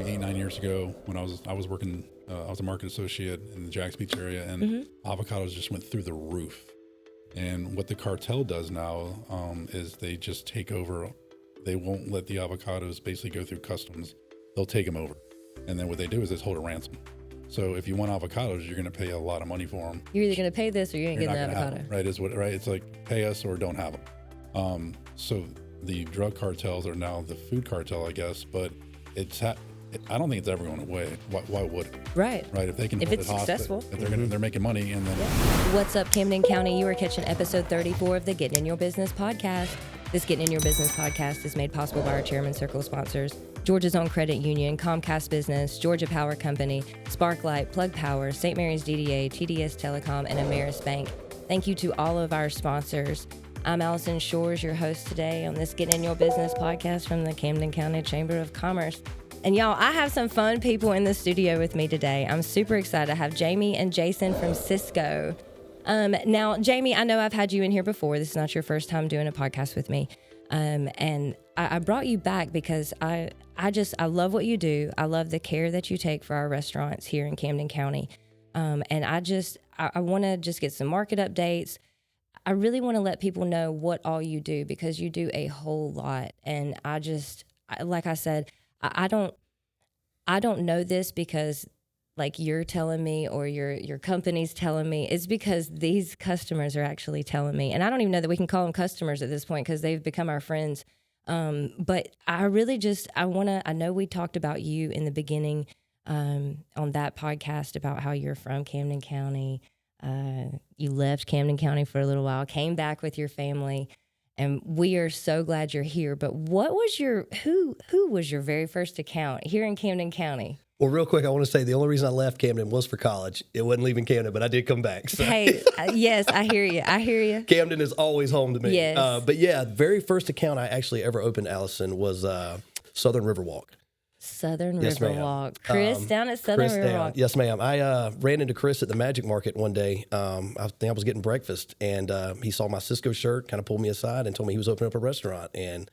8-9 years ago when I was working. I was a market associate in the Jax Beach area, and avocados just went through the roof. And what the cartel does now is they just take over. They won't let the avocados basically go through customs. They'll take them over, and then what they do is they hold a ransom. So if you want avocados, you're going to pay a lot of money for them. You're either going to pay this or you ain't getting the avocado. Them, right? It's like pay us or don't have them. So the drug cartels are now the food cartel, I guess, but I don't think it's ever going away. Why would it? Right. Right. If they can, if it's successful, if they're making money, and then. What's up, Camden County? You are catching episode 34 of the Getting in Your Business podcast. This Getting in Your Business podcast is made possible by our Chairman Circle sponsors: Georgia's Own Credit Union, Comcast Business, Georgia Power Company, Sparklight, Plug Power, St. Mary's DDA, TDS Telecom, and Ameris Bank. Thank you to all of our sponsors. I'm Alison Shores, your host today on this Getting in Your Business podcast from the Camden County Chamber of Commerce. And y'all, I have some fun people in the studio with me today. I'm super excited. I have Jamie and Jason from Sysco. Now, Jamie, I know I've had you in here before. This is not your first time doing a podcast with me. And I brought you back because I love what you do. I love the care that you take for our restaurants here in Camden County. And I want to just get some market updates. I really want to let people know what all you do, because you do a whole lot. And like I said, I don't know this because like you're telling me or your company's telling me. It's because these customers are actually telling me. And I don't even know that we can call them customers at this point because they've become our friends. But I really I know we talked about you in the beginning on that podcast about how you're from Camden County. You left Camden County for a little while, came back with your family. And we are so glad you're here. But what was who was your very first account here in Camden County? Well, real quick, I want to say the only reason I left Camden was for college. It wasn't leaving Camden, but I did come back. So. Hey, yes, I hear you. Camden is always home to me. Yes. But yeah, the very first account I actually ever opened, Allison, was Southern Riverwalk. Southern Yes, Riverwalk. Chris down at Southern Riverwalk. Yes, ma'am. I ran into Chris at the Magic Market one day. I think I was getting breakfast, and he saw my Cisco shirt, kind of pulled me aside and told me he was opening up a restaurant. And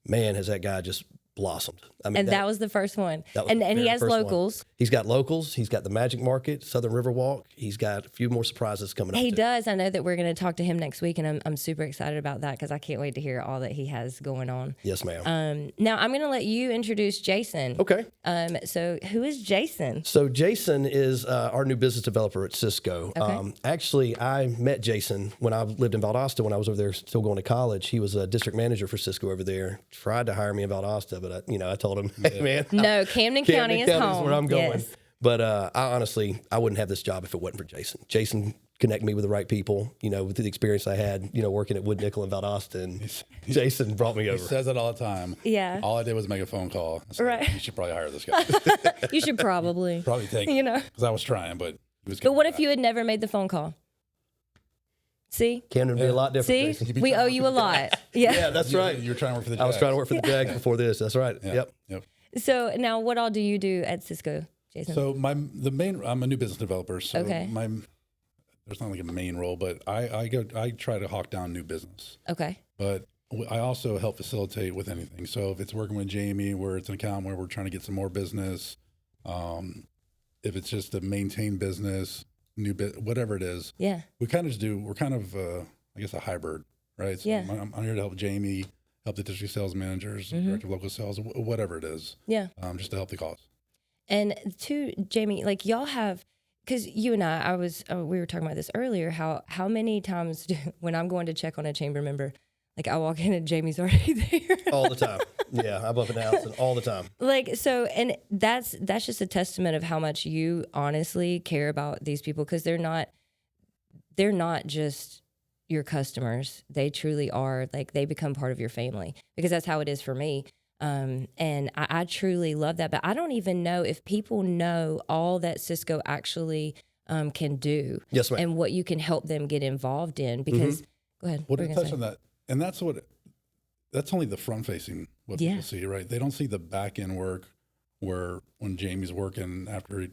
man, has that guy just blossomed. I mean, and that was the first one. And he has locals. One. He's got locals. He's got the Magic Market, Southern Riverwalk. He's got a few more surprises coming up. He does. I know that we're going to talk to him next week, and I'm super excited about that because I can't wait to hear all that he has going on. Yes, ma'am. Now I'm going to let you introduce Jason. Okay. So who is Jason? So Jason is our new business developer at Cisco. Okay. Actually, I met Jason when I lived in Valdosta when I was over there still going to college. He was a district manager for Cisco over there. Tried to hire me in Valdosta, but I told him, hey, man. No, Camden County is home. Is where I'm going. Yes. But I wouldn't have this job if it wasn't for Jason. Jason connected me with the right people, with the experience I had, working at Wood Nickel in Valdosta, and Jason brought me over. He says it all the time. Yeah. All I did was make a phone call. I said, right. You should probably hire this guy. You should probably take it. Because I was trying, but he was. But what if you had never made the phone call? See? Camden would be a lot different. See? We owe you a lot. Yeah. Yeah, that's right. You were trying to work for the Jags. I was trying to work for the Jags before this. That's right. Yeah. Yep. So now what all do you do at Cisco, Jason? So I'm a new business developer. So okay. There's not like a main role, but I try to hawk down new business. Okay. But I also help facilitate with anything. So if it's working with Jamie, where it's an account where we're trying to get some more business, if it's just to maintain business, whatever it is. Yeah. We're kind of I guess a hybrid, right? So yeah. I'm here to help Jamie, help the district sales managers, director of local sales, whatever it is. Yeah. Just to help the cause. And to Jamie, like y'all have, because you and we were talking about this earlier, how many times when I'm going to check on a chamber member, like I walk in and Jamie's already there. All the time. Yeah, I'm up in Allison all the time. Like, so, and that's just a testament of how much you honestly care about these people, because they're not just your customers. They truly are, like, they become part of your family, because that's how it is for me. And I truly love that. But I don't even know if people know all that Cisco actually can do. Yes, ma'am. And what you can help them get involved in, because, go ahead. Well, to touch on that, and that's only the front facing what people see, right? They don't see the back end work where when Jamie's working after,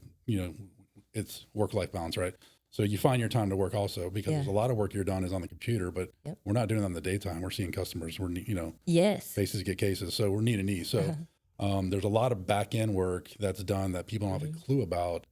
it's work-life balance, right? So you find your time to work also, because there's a lot of work you're done is on the computer, but we're not doing that in the daytime. We're seeing customers. We're, yes, faces get cases. So we're knee to knee. So There's a lot of back end work that's done that people don't have a clue about.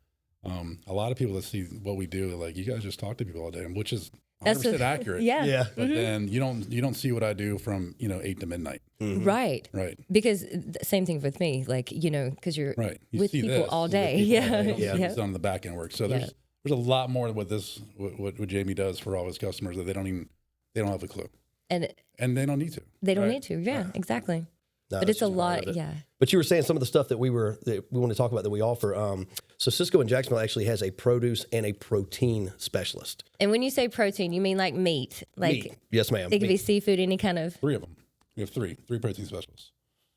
A lot of people that see what we do, like, you guys just talk to people all day, which is 100% accurate. Yeah. But then you don't see what I do from 8 to midnight. Right. Because same thing with me, like, because you're You with see people this, all you day. with people all day. Yeah. It's done the back end work. So there's a lot more what Jamie does for all his customers that they don't have a clue. And they don't need to. They don't need to. Yeah, exactly. No, but it's a lot. Yeah. But you were saying some of the stuff that we want to talk about that we offer. So Sysco in Jacksonville actually has a produce and a protein specialist. And when you say protein, you mean like meat? Like meat. Yes, ma'am. It could be seafood, any kind of. 3 of them. We have three protein specialists.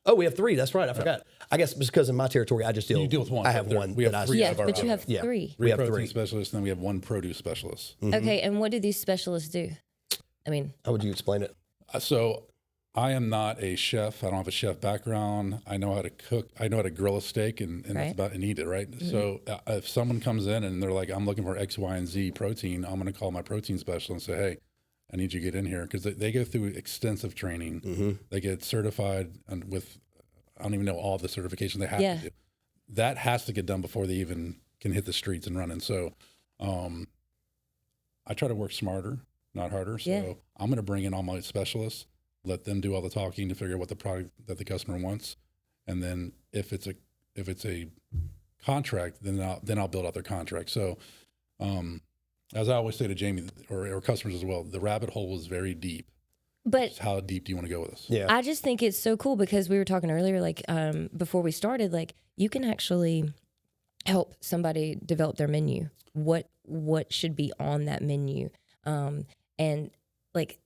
Oh, we have 3. That's right. I forgot. I guess because in my territory, I just deal. You deal with one. I have one. We have 3. Yes, but you have 3. We have protein 3 specialists, and then we have 1 produce specialist. Okay, and what do these specialists do? I mean, how would you explain it? So I am not a chef. I don't have a chef background. I know how to cook. I know how to grill a steak and that's about and eat it, right? So if someone comes in and they're like, I'm looking for X, Y, and Z protein, I'm going to call my protein specialist and say, hey, I need you to get in here, because they go through extensive training. They get certified with, I don't even know all the certifications they have to do. That has to get done before they even can hit the streets and run. And so I try to work smarter, not harder. So I'm going to bring in all my specialists, let them do all the talking to figure out what the product that the customer wants, and then if it's a contract, then I'll build out their contract. So, as I always say to Jamie or customers as well, the rabbit hole is very deep. but How deep do you want to go with us? Yeah. I just think it's so cool because we were talking earlier, like before we started, like you can actually help somebody develop their menu. What should be on that menu, and like.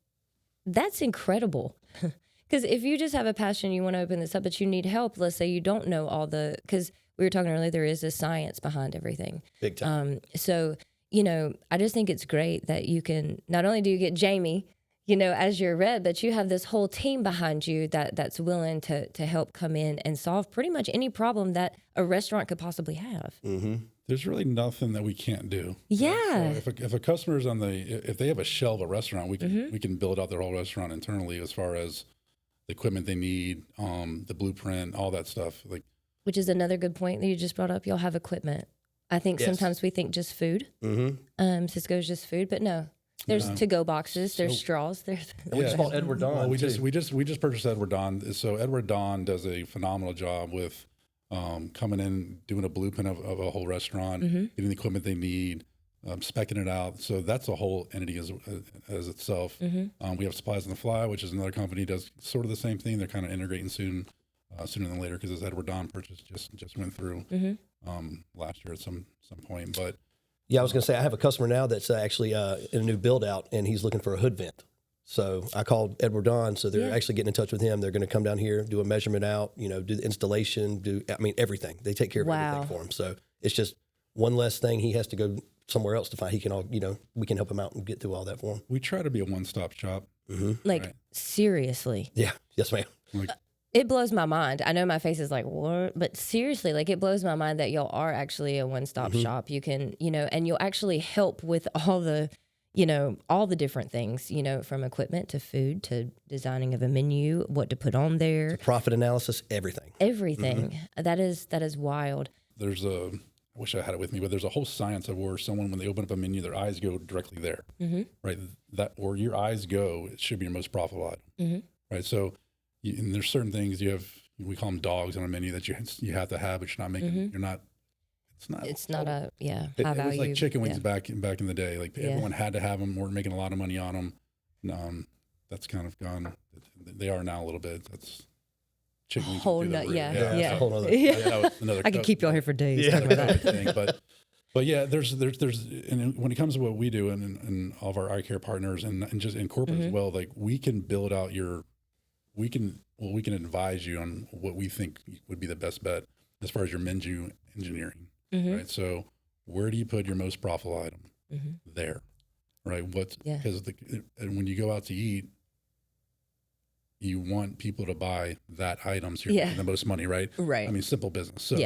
That's incredible. Because if you just have a passion, you want to open this up, but you need help. Let's say you don't know because we were talking earlier, there is a science behind everything. Big time. So, I just think it's great that you can, not only do you get Jamie, as your rep, but you have this whole team behind you that's willing to help come in and solve pretty much any problem that a restaurant could possibly have. There's really nothing that we can't do. Yeah. So if a customer's if they have a shell of a restaurant, we can build out their whole restaurant internally as far as the equipment they need, the blueprint, all that stuff. Which is another good point that you just brought up. Y'all have equipment. I think sometimes we think just food. Sysco's just food, but no. There's to-go boxes. There's straws. There's. We just bought Edward Don. Well, we just purchased Edward Don. So Edward Don does a phenomenal job with coming in, doing a blueprint of a whole restaurant, getting the equipment they need, speccing it out. So that's a whole entity as itself. We have Supplies on the Fly, which is another company does sort of the same thing. They're kind of integrating sooner than later, because this Edward Don purchase just went through last year at some point. But yeah, I was going to say I have a customer now that's actually in a new build out, and he's looking for a hood vent. So I called Edward Don, so they're actually getting in touch with him. They're going to come down here, do a measurement out, do the installation, everything. They take care of everything for him. So it's just one less thing he has to go somewhere else to find. He can we can help him out and get through all that for him. we try to be a one-stop shop. Seriously. Yeah. Yes, ma'am. It blows my mind. I know my face is like, what? But seriously, it blows my mind that y'all are actually a one-stop shop. You can, and you'll actually help with all the different things, from equipment to food to designing of a menu, what to put on there. Profit analysis, everything. Everything. That is wild. There's I wish I had it with me, but there's a whole science of where someone, when they open up a menu, their eyes go directly there, right? That where your eyes go, it should be your most profitable item, right? So, and there's certain things we call them dogs on a menu that you have to have, but you're not making, It's not a high it value. was like chicken wings back in the day. Like everyone had to have them. We're making a lot of money on them. That's kind of gone. They are now a little bit. That's chicken wings. Whole that's yeah. a whole other. That was another. I could keep y'all here for days talking about that. Thing, but yeah, there's and when it comes to what we do and all of our eye care partners and just in corporate as well, like we can build out we can advise you on what we think would be the best bet as far as your menu engineering. Right. So where do you put your most profitable item? There. Right. Because when you go out to eat, you want people to buy that item, so you're making the most money, right? Right. I mean, simple business. So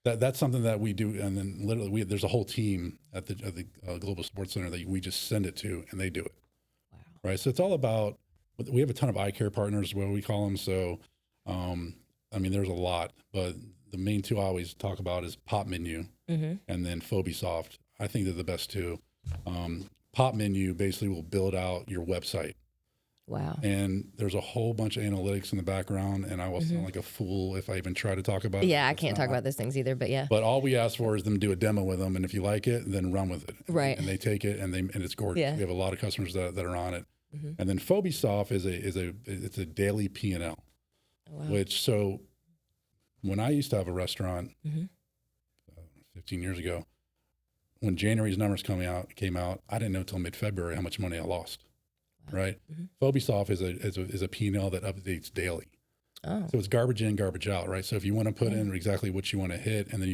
that's something that we do, and then literally there's a whole team at the Global Sports Center that we just send it to, and they do it. Wow. Right. So it's all about. We have a ton of eye care partners, what we call them. So I mean, there's a lot, but the main two I always talk about is Pop Menu Mm-hmm. and then Phobisoft. I think they're the best two. Pop Menu basically will build out your website. Wow. And there's a whole bunch of analytics in the background, and I will sound like a fool if I even try to talk about it. Yeah, I can't talk about those things either, but yeah. But all we ask for is them to do a demo with them, and if you like it, then run with it. Right. And they take it, and it's gorgeous. Yeah. We have a lot of customers that are on it. Mm-hmm. And then Phobisoft it's a daily P&L, Wow. which so when I used to have a restaurant 15 years ago, when January's numbers came out, I didn't know until mid-February how much money I lost. Right. Phobisoft is a P&L that updates daily. Oh. So it's garbage in, garbage out. Right. So if you want to put in exactly what you want to hit, and then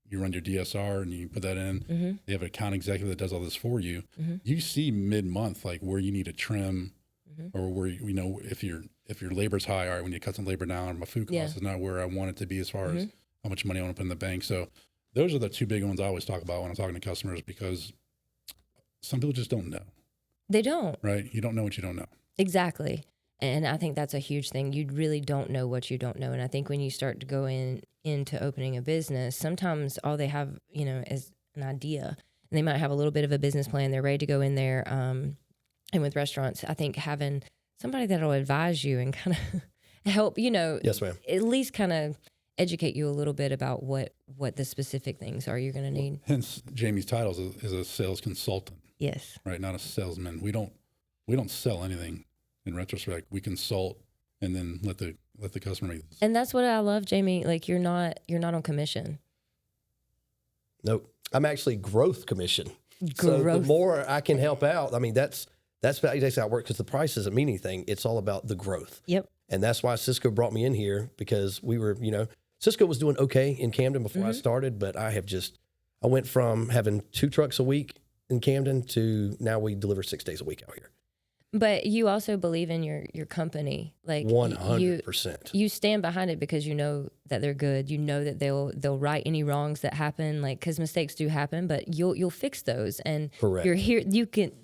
you run your DSR and you put that in, they have an account executive that does all this for you. You see mid-month, like where you need to trim or where, if your labor's high, all right, we need to cut some labor down, or my food cost is not where I want it to be as far as how much money I want to put in the bank. So those are the two big ones I always talk about when I'm talking to customers, because some people just don't know. They don't. Right. You don't know what you don't know. Exactly. And I think that's a huge thing. You really don't know what you don't know. And I think when you start to go into opening a business, sometimes all they have, is an idea. And they might have a little bit of a business plan. They're ready to go in there. And with restaurants, I think having somebody that'll advise you and kind of help, Yes, ma'am. at least kind of educate you a little bit about what the specific things are you're going to need. Hence, Jamie's title is a sales consultant. Yes. Right. Not a salesman. We don't sell anything in retrospect. We consult and then let the customer make this. And that's what I love, Jamie. Like you're not on commission. Nope. I'm actually growth commission. So the more I can help out, I mean, that's how it works, because the price doesn't mean anything. It's all about the growth. Yep. And that's why Cisco brought me in here, because we were, Cisco was doing okay in Camden before I started, but I went from having 2 trucks a week in Camden to now we deliver 6 days a week out here. But you also believe in your company, like 100%. You stand behind it because you know that they're good. You know that they'll right any wrongs that happen, like because mistakes do happen, but you'll fix those. And Correct. You're here.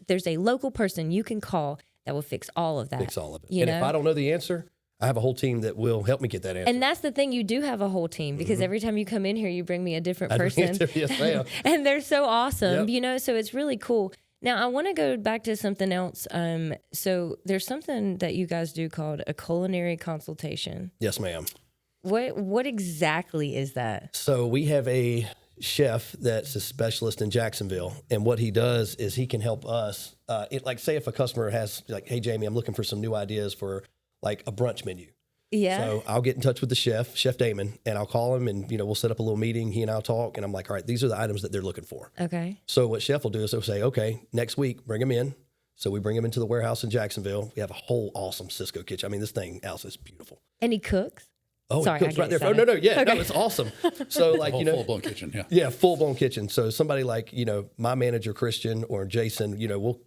There's a local person you can call that will fix all of that. Fix all of it. You know? If I don't know the answer, I have a whole team that will help me get that answer. And that's the thing, you do have a whole team, because every time you come in here, you bring me a different person. Yes, ma'am. And they're so awesome, Yep. so it's really cool. Now, I want to go back to something else. So there's something that you guys do called a culinary consultation. Yes, ma'am. What exactly is that? So we have a chef that's a specialist in Jacksonville, and what he does is he can help us. Like, say if a customer has like, hey, Jamie, I'm looking for some new ideas for like a brunch menu. Yeah. So I'll get in touch with the Chef Damon, and I'll call him, and we'll set up a little meeting. He and I'll talk, and I'm like, all right, these are the items that they're looking for. Okay. So what Chef will do is he'll say, okay, next week, bring him in. So we bring him into the warehouse in Jacksonville. We have a whole awesome Cisco kitchen. I mean, this thing, Alison, is beautiful. And he cooks? Oh, Sorry, he cooks I right there. get Oh, no, excited. yeah, Okay. no, it's awesome. So like, Full-blown kitchen, yeah. Yeah, full-blown kitchen. So somebody like, my manager, Christian, or Jason,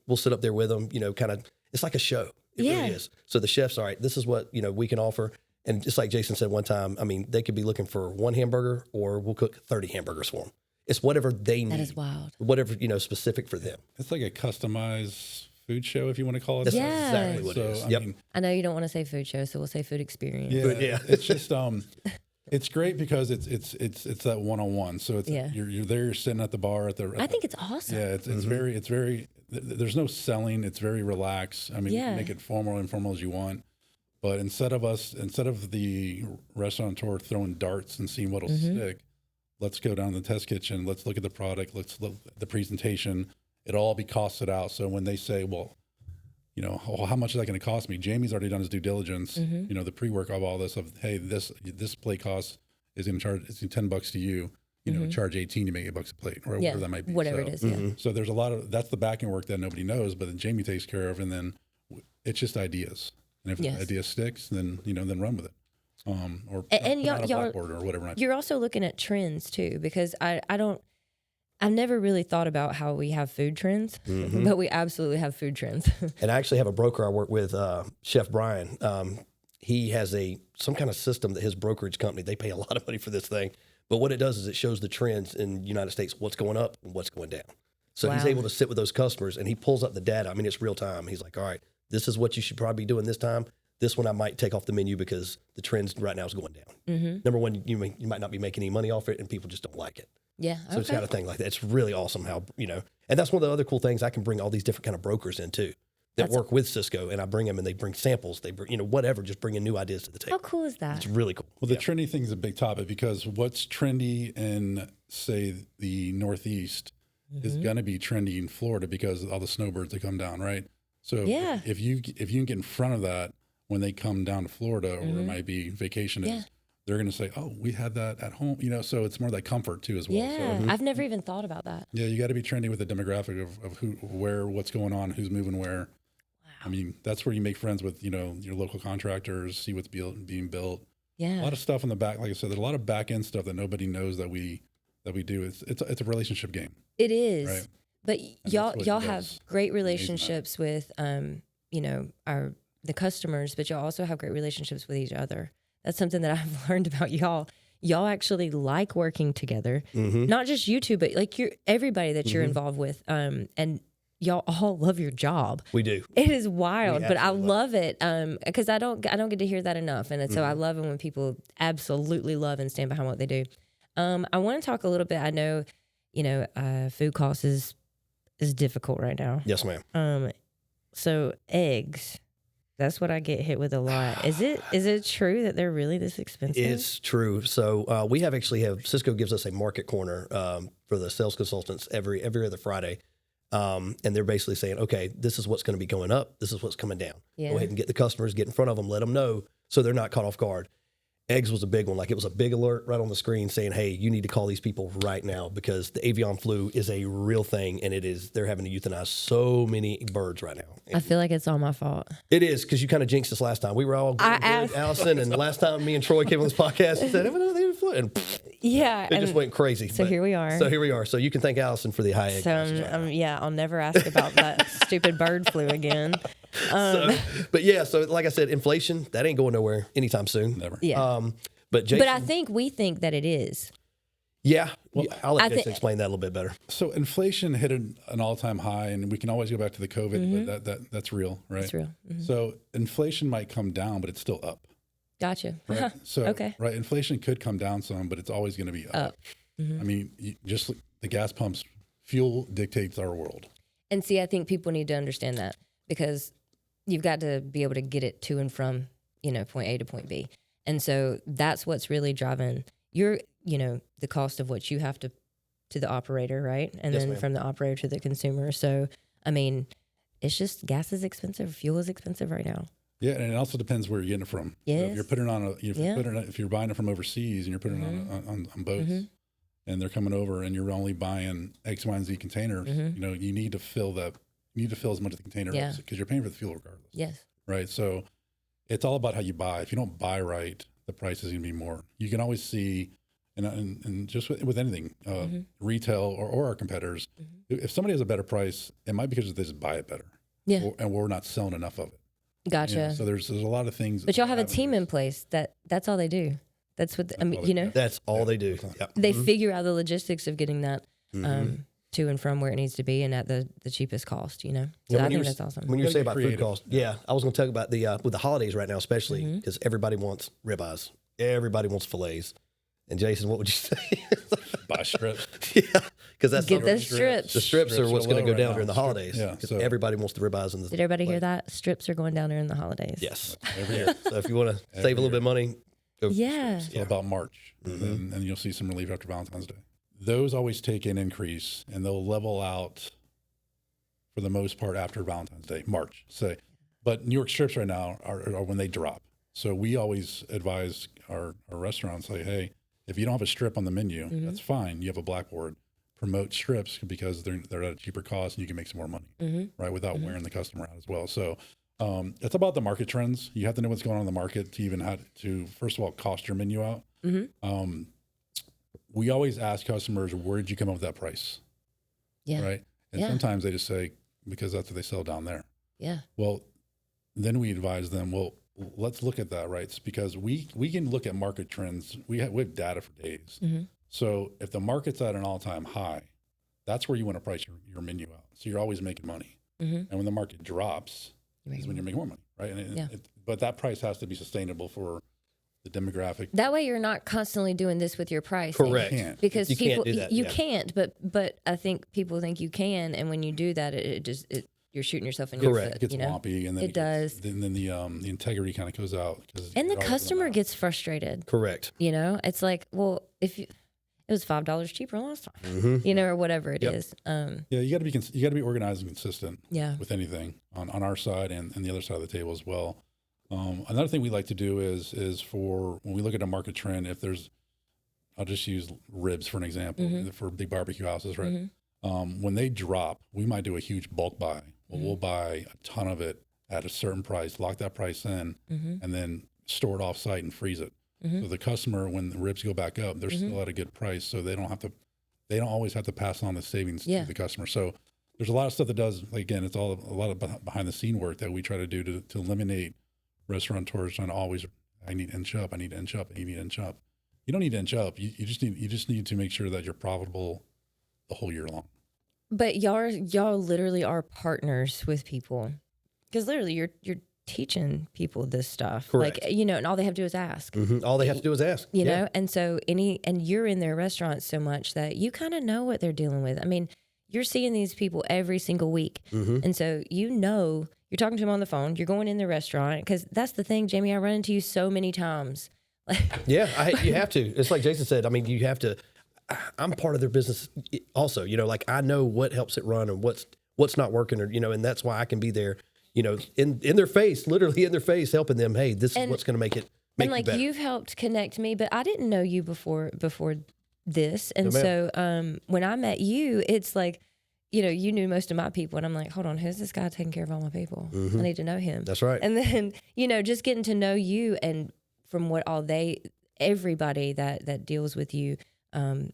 we'll sit up there with them, kind of, it's like a show. It really is. So the chef's, all right, this is what, we can offer. And just like Jason said one time, I mean, they could be looking for 1 hamburger, or we'll cook 30 hamburgers for them. It's whatever they need. That is wild. Whatever, specific for them. It's like a customized food show, if you want to call it. That's Yeah. exactly what it is. I Yep. mean, I know you don't want to say food show, so we'll say food experience. yeah. It's just it's great because it's that one-on-one. So it's you're there, you're sitting at the bar I think it's awesome. Yeah, it's very there's no selling. It's very relaxed. I mean, you can make it formal, informal as you want. But instead of the restaurateur throwing darts and seeing what'll stick, let's go down to the test kitchen. Let's look at the product. Let's look at the presentation. It'll all be costed out. So when they say, well, how much is that going to cost me? Jamie's already done his due diligence. The pre-work of all this hey, this plate cost is going to charge $10 to you. Charge 18 to make $8 a plate, or whatever that might be. Whatever it is. Yeah. So there's a lot of that's the back end work that nobody knows, but then Jamie takes care of, and then it's just ideas. And if the idea sticks, then then run with it. Or and y'all, blackboard or whatever. You're also looking at trends too, because I've never really thought about how we have food trends, but we absolutely have food trends. And I actually have a broker I work with, Chef Brian. He has some kind of system that his brokerage company, they pay a lot of money for this thing. But what it does is it shows the trends in the United States, what's going up and what's going down. So he's able to sit with those customers, and he pulls up the data. I mean, it's real time. He's like, all right, this is what you should probably be doing this time. This one I might take off the menu because the trend right now is going down. Number one, you might not be making any money off it, and people just don't like it. Yeah. So it's kind of thing like that. It's really awesome how, and that's one of the other cool things. I can bring all these different kind of brokers in too that work with Sysco, and I bring them and they bring samples. They bring, whatever, just bringing new ideas to the table. How cool is that? It's really cool. Well, the trendy thing is a big topic because what's trendy in, say, the Northeast is going to be trendy in Florida because of all the snowbirds that come down, right? So if you can get in front of that when they come down to Florida, or it might be vacation is, they're going to say, oh, we had that at home, so it's more that comfort too as well. Yeah, So, I've never even thought about that. Yeah, you got to be trendy with the demographic of who, where, what's going on, who's moving where. Wow. I mean, that's where you make friends with, your local contractors, see what's being built. Yeah. A lot of stuff in the back, like I said, there's a lot of back end stuff that nobody knows that we do. It's a relationship game. It is. Right? But And y'all have great relationships with the customers, but y'all also have great relationships with each other. That's something that I've learned about y'all. Y'all actually like working together, not just you two, but like everybody that you're involved with. And y'all all love your job. We do. It is wild, but I love it because I don't get to hear that enough, and so I love it when people absolutely love and stand behind what they do. I want to talk a little bit. I know, food costs is difficult right now. Yes, ma'am. So eggs. That's what I get hit with a lot. Is it true that they're really this expensive? It's true. So we actually have Sysco gives us a market corner for the sales consultants every other Friday, and they're basically saying, okay, this is what's going to be going up. This is what's coming down. Yeah. Go ahead and get the customers, get in front of them, let them know so they're not caught off guard. Eggs was a big one. Like it was a big alert right on the screen saying, hey, you need to call these people right now because the avian flu is a real thing, and they're having to euthanize so many birds right now. I feel like it's all my fault. It is, because you kind of jinxed us last time. We were all good, Allison, and the last time me and Troy came on this podcast, he said, and it just went crazy. So here we are. So you can thank Allison for the high egg. So I'll never ask about that stupid bird flu again. So like I said, inflation, that ain't going nowhere anytime soon. Never. Yeah. But Jason, I think we think that it is. Yeah. Well, I'll let Jason explain that a little bit better. So inflation hit an all-time high, and we can always go back to the COVID, but that's real, right? It's real. So inflation might come down, but it's still up. Gotcha. Right? So, okay. Right, inflation could come down some, but it's always going to be up. I mean, just the gas pumps, fuel dictates our world. And see, I think people need to understand that because you've got to be able to get it to and from, point A to point B. And so that's what's really driving the cost of what you have to the operator, right? And Yes, then ma'am. from the operator to the consumer. So, I mean, it's just gas is expensive. Fuel is expensive right now. Yeah, and it also depends where you're getting it from. Yes. So if you're putting it on if you're buying it from overseas and you're putting it on boats and they're coming over and you're only buying X, Y, and Z containers, you need to fill that. You need to fill as much of the container because you're paying for the fuel regardless. Yes. Right. So it's all about how you buy. If you don't buy right, the price is going to be more. You can always see, and just with anything, retail or our competitors, if somebody has a better price, it might be because they just buy it better. Yeah. And we're not selling enough of it. Gotcha. So there's a lot of things. But y'all have a team in place that's all they do. That's what That's all they do. Yep. They figure out the logistics of getting that to and from where it needs to be and at the cheapest cost. So I think that's awesome. When you say about food creative. cost, I was going to talk about the with the holidays right now, especially because everybody wants ribeyes, everybody wants fillets. And Jason, what would you say? Buy strips. Yeah, because that's Get the strips. The strips are what's going to go right down now. during the holidays. Yeah, because so- everybody wants the ribeyes and the. Did everybody hear that? Strips are going down during the holidays. Yes. Every year. So if you want to save a little bit of money, go. Yeah. It's all about March, and you'll see some relief after Valentine's Day. Those always take an increase, and they'll level out for the most part after Valentine's Day, March, say. But New York strips right now are when they drop. So we always advise our restaurants, like, hey, if you don't have a strip on the menu, that's fine. You have a blackboard. Promote strips because they're at a cheaper cost, and you can make some more money, right, without wearing the customer out as well. So it's about the market trends. You have to know what's going on in the market to even have to, first of all, cost your menu out. We always ask customers, where did you come up with that price? Yeah. Right. And sometimes they just say, because that's what they sell down there. Yeah. Well, then we advise them, well, let's look at that, right? It's because we can look at market trends. We have data for days. So if the market's at an all-time high, that's where you want to price your menu out. So you're always making money. And when the market drops, is when you're making more money, right? And but that price has to be sustainable for the demographic. That way you're not constantly doing this with your pricing. Correct. You can't. Because You can't people, do that, you yeah. can't, but I think people think you can. And when you do that, you're shooting yourself in Correct. your It foot. gets You know? wompy, and then It does. Then the integrity kind of goes out. And the customer gets frustrated. Correct. You know, it's like, well, if it was $5 cheaper last time, Mm-hmm. you know, or whatever it Yep. is. Yeah, you got to be organized and consistent. Yeah. With anything on our side and the other side of the table as well. Another thing we like to do is for when we look at a market trend, if there's, I'll just use ribs for an example, Mm-hmm. for big barbecue houses, right? When they drop, we might do a huge bulk buy. Well, we'll buy a ton of it at a certain price, lock that price in, and then store it off site and freeze it. So the customer, when the ribs go back up, they're still at a good price. So they don't always have to pass on the savings to the customer. So there's a lot of stuff that does, like, again, it's all a lot of behind the scene work that we try to do to eliminate restaurateurs trying to always, I need to inch up, I need to inch up, I need to inch up. You don't need to inch up. You just need to make sure that you're profitable the whole year long. But y'all literally are partners with people, because literally you're teaching people this stuff. Correct. Like, you know, and all they have to do is ask. Mm-hmm. All they have to do is ask. You know, and so and you're in their restaurants so much that you kind of know what they're dealing with. I mean, you're seeing these people every single week, and so you know you're talking to them on the phone. You're going in the restaurant, because that's the thing, Jamie. I run into you so many times. Yeah, you have to. It's like Jason said. I mean, you have to. I'm part of their business also. You know, like I know what helps it run and what's not working, or you know, and that's why I can be there. You know, in their face, literally in their face, helping them. Hey, this is what's going to make it. And like you've helped connect me, but I didn't know you before this, and so when I met you, it's like, you know, you knew most of my people, and I'm like, hold on, who's this guy taking care of all my people? I need to know him. That's right. And then, you know, just getting to know you, and from what everybody that deals with you,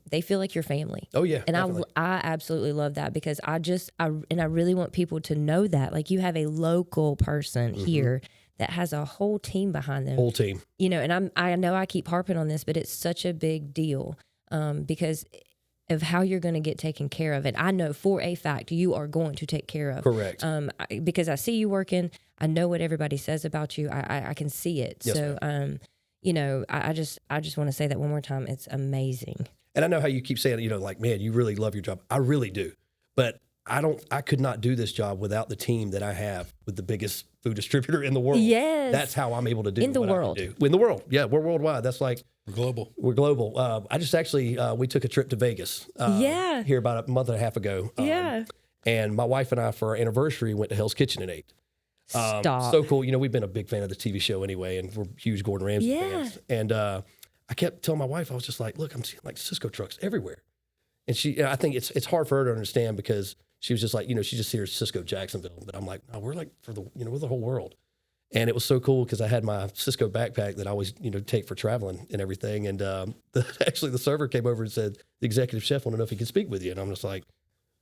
they feel like your family. Oh yeah. And definitely. I absolutely love that, because I really want people to know that, like, you have a local person here that has a whole team behind them. Whole team. You know, and I know I keep harping on this, but it's such a big deal, because of how you're going to get taken care of. And I know for a fact you are going to take care of. Correct. Because I see you working. I know what everybody says about you. I can see it. Yes, so, you know, I just want to say that one more time. It's amazing. And I know how you keep saying, you know, like, man, you really love your job. I really do. But I could not do this job without the team that I have with the biggest food distributor in the world. Yes. That's how I'm able to do In the what I can world. do. In the world. Yeah, we're worldwide. That's like, We're global. we're global. I just actually, we took a trip to Vegas. Here about a month and a half ago. And my wife and I, for our anniversary, went to Hell's Kitchen and ate. Stop. So cool. You know, we've been a big fan of the TV show anyway, and we're huge Gordon Ramsay fans. And I kept telling my wife, I was just like, look, I'm seeing like Sysco trucks everywhere. And I think it's hard for her to understand, because she was just like, you know, she just hears Sysco Jacksonville. But I'm like, no, we're like we're the whole world. And it was so cool, because I had my Sysco backpack that I always, you know, take for traveling and everything. And actually the server came over and said, the executive chef wanted to know if he could speak with you. And I'm just like,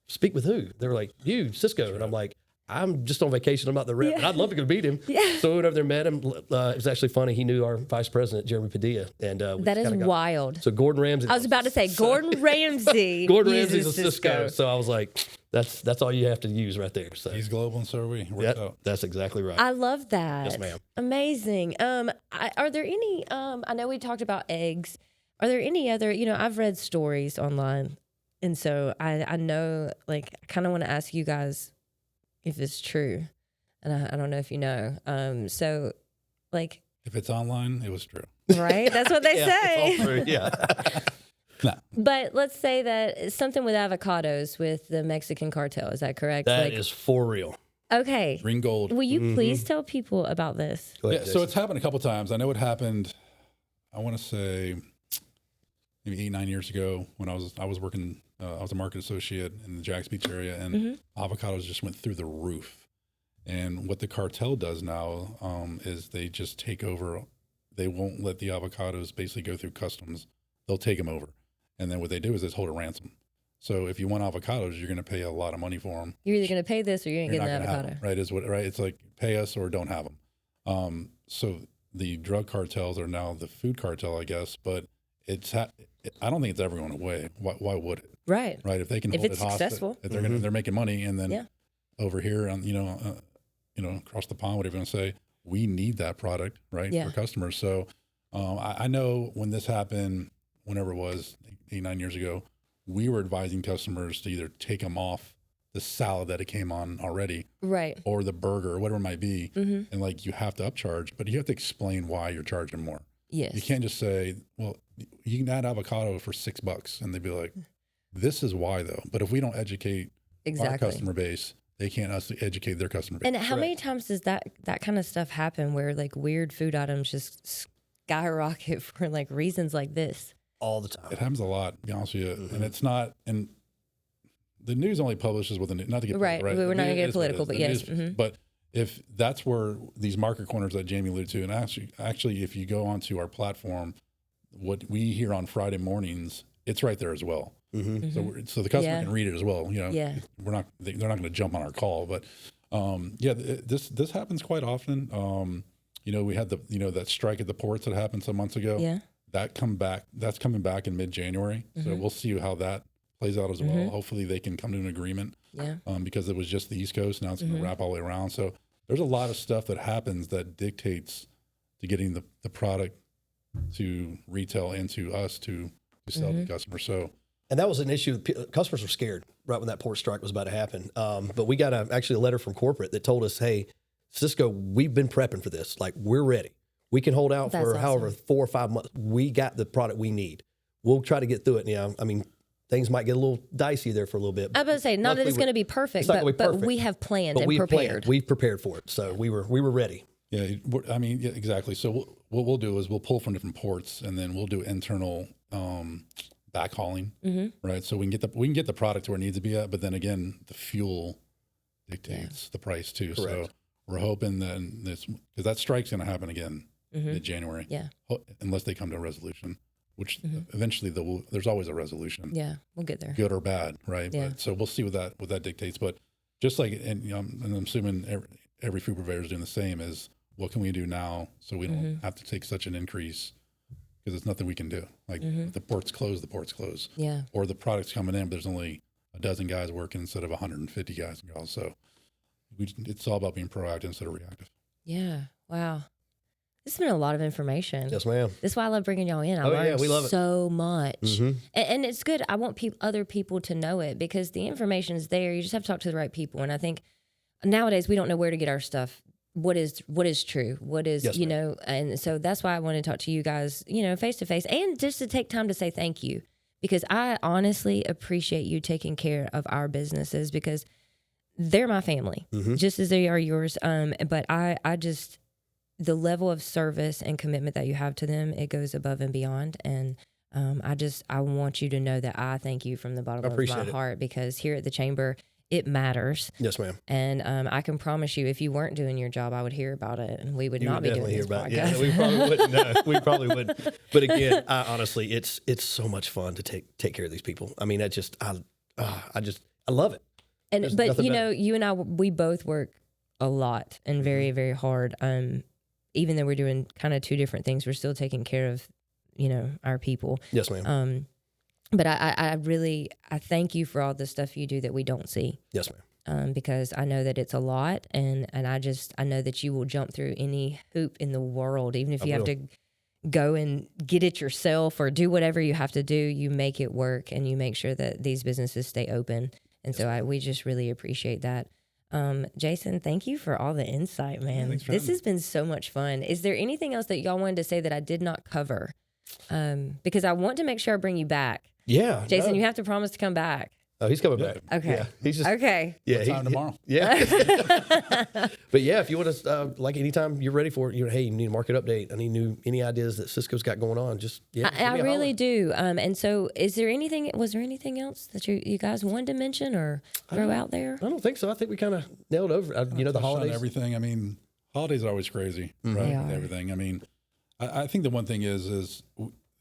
speak with who? They were like, you, Sysco. And I'm like, I'm just on vacation. I'm not the rep, but I'd love to go meet him. Yeah. So we went over there, met him. It was actually funny. He knew our vice president, Jeremy Padilla. And That is wild. So Gordon Ramsay. I was about to say Gordon Ramsay. Gordon Ramsay's a uses Sysco. So I was like, that's all you have to use right there. So He's global, and so are we. Worked out. that's exactly right. I love that. Yes, ma'am. Amazing. Are there any? I know we talked about eggs. Are there any other? You know, I've read stories online, and so I know, like, I kind of want to ask you guys if it's true, and I don't know if you know. So, like, If it's online, it was true. right? That's what they say. It's all true. Yeah. No. But let's say that it's something with avocados with the Mexican cartel. Is that correct? That is for real. Okay. Green gold. Will you please tell people about this? Go Yeah, ahead, so Jason. it's happened a couple times. I know it happened, I want to say maybe 8-9 years ago when I was working, I was a market associate in the Jax Beach area, and avocados just went through the roof. And what the cartel does now is they just take over. They won't let the avocados basically go through customs. They'll take them over. And then what they do is they hold a ransom. So if you want avocados, you're going to pay a lot of money for them. You're either going to pay this or you ain't You're getting not the gonna have avocado. them, right? It's like pay us or don't have them. So the drug cartels are now the food cartel, I guess, but I don't think it's ever going away. Why would it? Right. Right? If they can If hold it's it hostage, successful. if they're making money, and then Yeah. over here on across the pond, whatever you want to say, we need that product, right, for customers. So I know when this happened, whenever it was 8-9 years ago, we were advising customers to either take them off the salad that it came on already, right, or the burger or whatever it might be, and like you have to upcharge, but you have to explain why you're charging more. Yes. You can't just say, well, you can add avocado for $6, and they'd be like, this is why though. But if we don't educate our customer base, they can't us educate their customer base. And how many times does that kind of stuff happen where like weird food items just skyrocket for like reasons like this? All the time. It happens a lot, to be honest with you. And it's not, and the news only publishes what the news, not to get right. Right. We're not going to get political, but yes. But if that's where these market corners that Jamie alluded to, and actually, if you go onto our platform, what we hear on Friday mornings, it's right there as well. So the customer can read it as well. You know, they're not going to jump on our call, but this happens quite often. You know, we had that strike at the ports that happened some months ago. Yeah, that's coming back in mid-January. So we'll see how that plays out as well. Hopefully they can come to an agreement. Yeah. Because it was just the East Coast. Now it's going to wrap all the way around. So there's a lot of stuff that happens that dictates to getting the product to retail and to us to sell to the customer. So. And that was an issue. Customers were scared right when that port strike was about to happen. But we got actually a letter from corporate that told us, hey, Sysco, we've been prepping for this. Like, we're ready. We can hold out for however 4 or 5 months. We got the product we need. We'll try to get through it. Yeah, I mean, things might get a little dicey there for a little bit. I was about to say, not that it's going to be perfect, but we have planned and prepared. We've prepared for it. So we were ready. Yeah, I mean, yeah, exactly. So what we'll do is we'll pull from different ports, and then we'll do internal backhauling, right? So we can get the product to where it needs to be at, but then again, the fuel dictates the price too. Correct. So we're hoping that because that strike's going to happen again mid-January, unless they come to a resolution, which eventually there's always a resolution. Yeah, we'll get there, good or bad, right? Yeah. But, so we'll see what that dictates. But just like, and I'm assuming every food purveyor is doing the same. Is what can we do now so we don't have to take such an increase? Because it's nothing we can do. Like if the port's closed, the port's closed. Yeah. Or the product's coming in, but there's only a dozen guys working instead of 150 guys and girls. So it's all about being proactive instead of reactive. Yeah. Wow. This has been a lot of information. Yes, ma'am. That's why I love bringing y'all in. I learned we love it so much. And it's good. I want other people to know it because the information is there. You just have to talk to the right people. And I think nowadays we don't know where to get our stuff. What is true? What is, yes, and so that's why I want to talk to you guys, face to face, and just to take time to say thank you, because I honestly appreciate you taking care of our businesses because they're my family, just as they are yours. But I just, the level of service and commitment that you have to them, it goes above and beyond. And I want you to know that I thank you from the bottom of my heart, because here at the Chamber, it matters. Yes, ma'am. And I can promise you, if you weren't doing your job, I would hear about it, and we would not be doing this podcast. Yeah, we probably wouldn't. No, we probably wouldn't. But again, honestly, it's so much fun to take care of these people. I mean, I love it. And but you and I, we both work a lot and very, very hard. Even though we're doing kind of two different things, we're still taking care of our people. Yes, ma'am. But I really thank you for all the stuff you do that we don't see. Yes, ma'am. Because I know that it's a lot, and I know that you will jump through any hoop in the world, even if you have to go and get it yourself or do whatever you have to do. You make it work, and you make sure that these businesses stay open. And so we just really appreciate that. Jason, thank you for all the insight, man. This has been so much fun. Is there anything else that y'all wanted to say that I did not cover? Because I want to make sure I bring you back. Yeah. Jason, you have to promise to come back. Oh, he's coming back. Okay. Yeah, he's just, okay. Yeah. What time tomorrow? Yeah. But yeah, if you want to, like anytime you're ready for it, hey, you need a market update. I need any ideas that Sysco's got going on. Just, I really do. And so was there anything else that you guys wanted to mention or throw out there? I don't think so. I think we kind of nailed over, the holidays. Everything. I mean, holidays are always crazy, right? Everything. I mean, I think the one thing is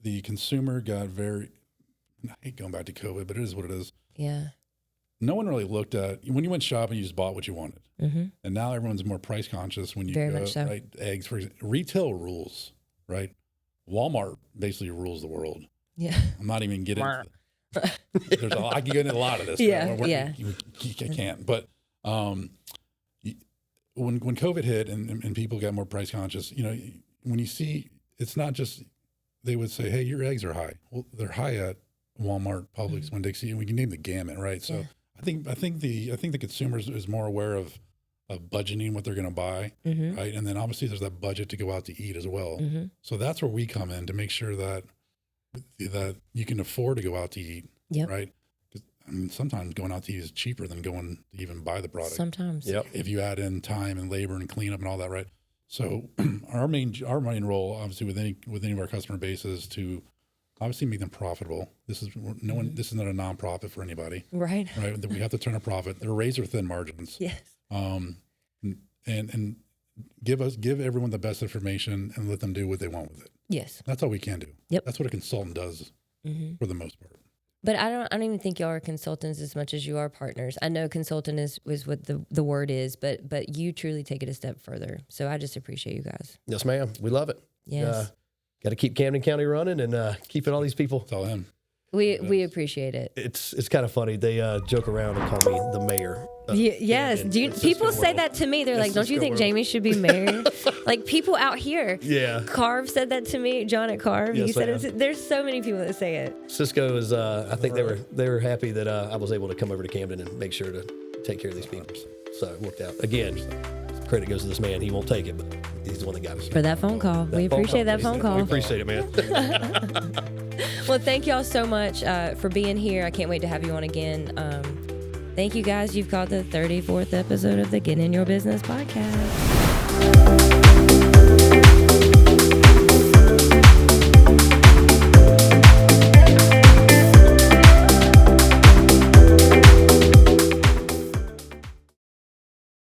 the consumer got I hate going back to COVID, but it is what it is. Yeah. No one really looked at, when you went shopping, you just bought what you wanted. And now everyone's more price conscious when you Very go, much so. right? Eggs, for example. Retail rules, right? Walmart basically rules the world. Yeah. I'm not even getting into I can get into a lot of this. Yeah. You can't. But when COVID hit and people got more price conscious, when you see, it's not just, they would say, hey, your eggs are high. Well, they're high at Walmart, Publix, Winn-Dixie, and we can name the gamut, right? So I think the consumer is more aware of budgeting what they're going to buy, right? And then obviously there's that budget to go out to eat as well. So that's where we come in to make sure that you can afford to go out to eat, right? I mean, sometimes going out to eat is cheaper than going to even buy the product. Sometimes, if you add in time and labor and cleanup and all that, right? So our main role, obviously, with any of our customer base is to obviously make them profitable. This is This is not a nonprofit for anybody, right? Right. We have to turn a profit. They're razor thin margins. Yes. And give everyone the best information and let them do what they want with it. Yes. That's all we can do. Yep. That's what a consultant does for the most part. But I don't even think y'all are consultants as much as you are partners. I know consultant is what the word is, but you truly take it a step further. So I just appreciate you guys. Yes, ma'am. We love it. Yes. Got to keep Camden County running and keeping all these people. It's all him. We appreciate it. It's kind of funny. They joke around and call me the mayor. Yes. People say that to me. They're like, don't you think Jamie should be mayor? Like people out here. Yeah. Carve said that to me. John at Carve. Yes, he said it. There's so many people that say it. Cisco is, I think they were happy that I was able to come over to Camden and make sure to take care of these people. So it worked out. Again, credit goes to this man. He won't take it, but he's the one that got us. For that phone call. We appreciate that phone call. We appreciate it, man. Well, thank y'all so much for being here. I can't wait to have you on again. Thank you guys. You've caught the 34th episode of the Get In Your Business podcast.